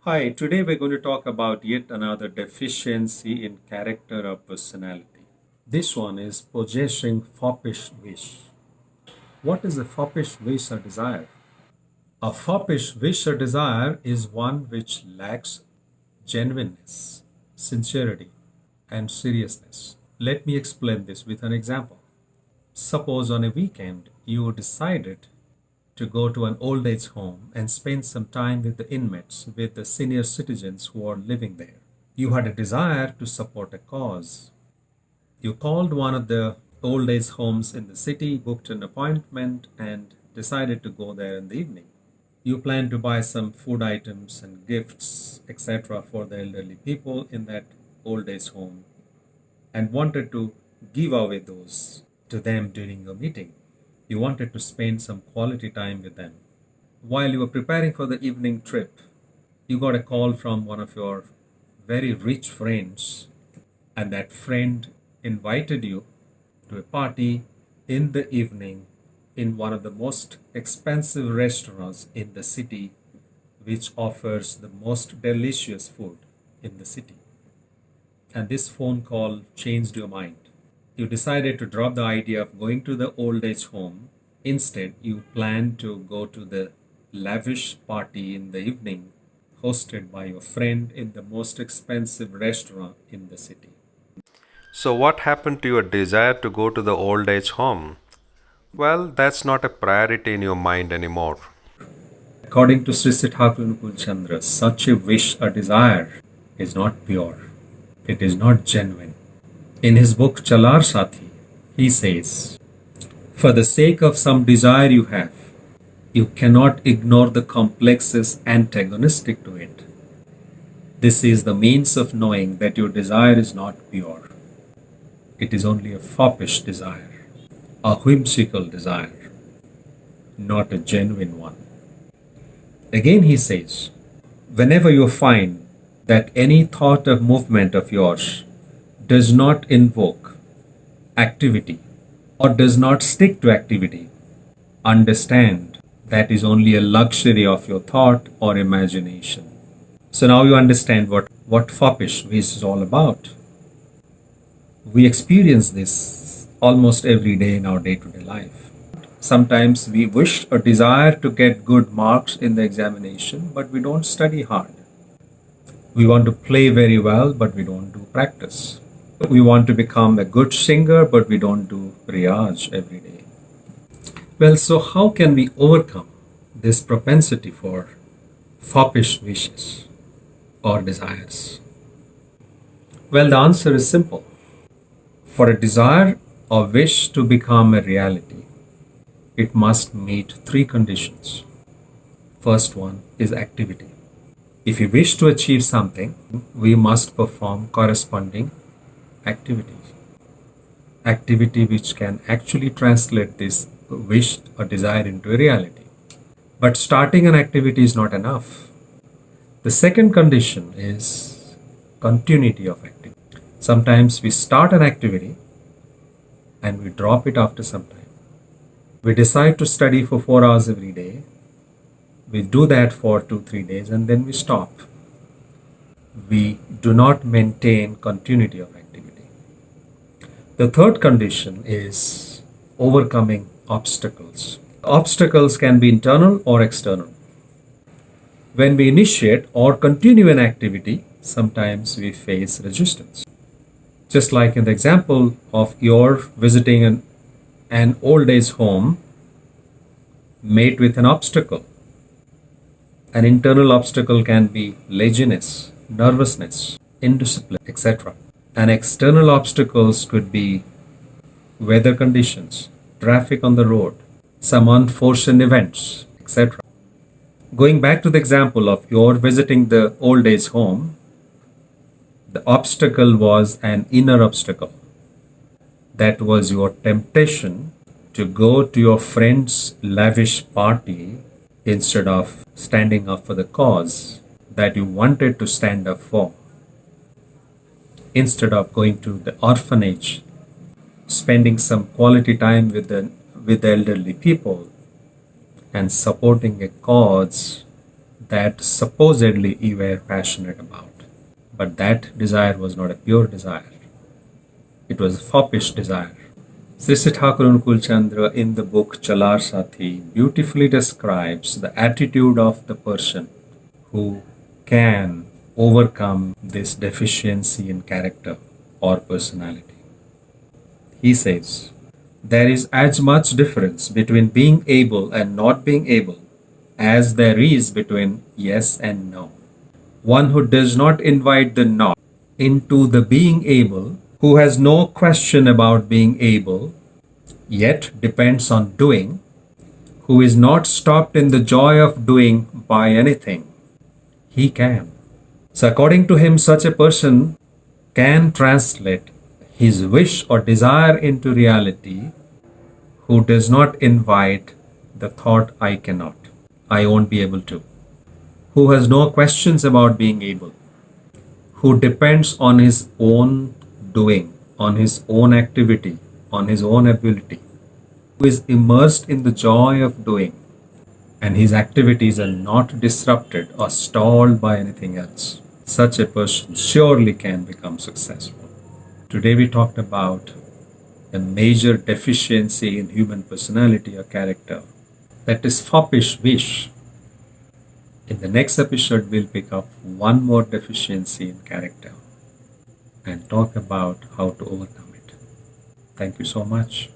Hi, today we're going to talk about yet another deficiency in character or personality. This one is possessing foppish wish. What is a foppish wish or desire? A foppish wish or desire is one which lacks genuineness, sincerity, and seriousness. Let me explain this with an example. Suppose on a weekend you decided to go to an old age home and spend some time with the inmates, with the senior citizens who are living there. You had a desire to support a cause. You called one of the old age homes in the city, booked an appointment, and decided to go there in the evening. You planned to buy some food items and gifts, etc., for the elderly people in that old age home and wanted to give away those to them during your meeting. You wanted to spend some quality time with them. While you were preparing for the evening trip, you got a call from one of your very rich friends, and that friend invited you to a party in the evening in one of the most expensive restaurants in the city, which offers the most delicious food in the city. And this phone call changed your mind. You decided to drop the idea of going to the old age home. Instead, you planned to go to the lavish party in the evening hosted by your friend in the most expensive restaurant in the city. So, what happened to your desire to go to the old age home? Well, that's not a priority in your mind anymore. According to Sri Siddhartha Chandra, such a wish or desire is not pure. It is not genuine. In his book Chalar Sathi, he says, for the sake of some desire you have, you cannot ignore the complexes antagonistic to it. This is the means of knowing that your desire is not pure. It is only a foppish desire, a whimsical desire, not a genuine one. Again, he says, whenever you find that any thought or movement of yours does not invoke activity or does not stick to activity, understand that is only a luxury of your thought or imagination. So now you understand what foppish wish is all about. We experience this almost every day in our day to day life. Sometimes we wish or desire to get good marks in the examination, but we don't study hard. We want to play very well, but we don't do practice. We want to become a good singer, but we don't do riyaj every day. Well, so how can we overcome this propensity for foppish wishes or desires? Well, the answer is simple. For a desire or wish to become a reality, it must meet three conditions. First one is activity. If we wish to achieve something, we must perform corresponding activities. Activity which can actually translate this wish or desire into a reality. But starting an activity is not enough. The second condition is continuity of activity. Sometimes we start an activity and we drop it after some time. We decide to study for 4 hours every day. We do that for 2-3 days and then we stop. We do not maintain continuity of activity. The third condition is overcoming obstacles. Obstacles can be internal or external. When we initiate or continue an activity, sometimes we face resistance. Just like in the example of your visiting an old age home, met with an obstacle. An internal obstacle can be laziness, nervousness, indiscipline, etc. And external obstacles could be weather conditions, traffic on the road, some unforeseen events, etc. Going back to the example of your visiting the old age home, the obstacle was an inner obstacle. That was your temptation to go to your friend's lavish party instead of standing up for the cause that you wanted to stand up for. Instead of going to the orphanage, spending some quality time with the elderly people and supporting a cause that supposedly you were passionate about. But that desire was not a pure desire, it was a foppish desire. Sri Sri Thakur Anukul Chandra in the book Chalar Sathi beautifully describes the attitude of the person who can overcome this deficiency in character or personality. He says, there is as much difference between being able and not being able as there is between yes and no. One who does not invite the not into the being able, who has no question about being able, yet depends on doing, who is not stopped in the joy of doing by anything, he can. So, according to him, such a person can translate his wish or desire into reality who does not invite the thought, I cannot, I won't be able to, who has no questions about being able, who depends on his own doing, on his own activity, on his own ability, who is immersed in the joy of doing, and his activities are not disrupted or stalled by anything else. Such a person surely can become successful. Today we talked about a major deficiency in human personality or character, that is foppish wish. In the next episode, we'll pick up one more deficiency in character and talk about how to overcome it. Thank you so much.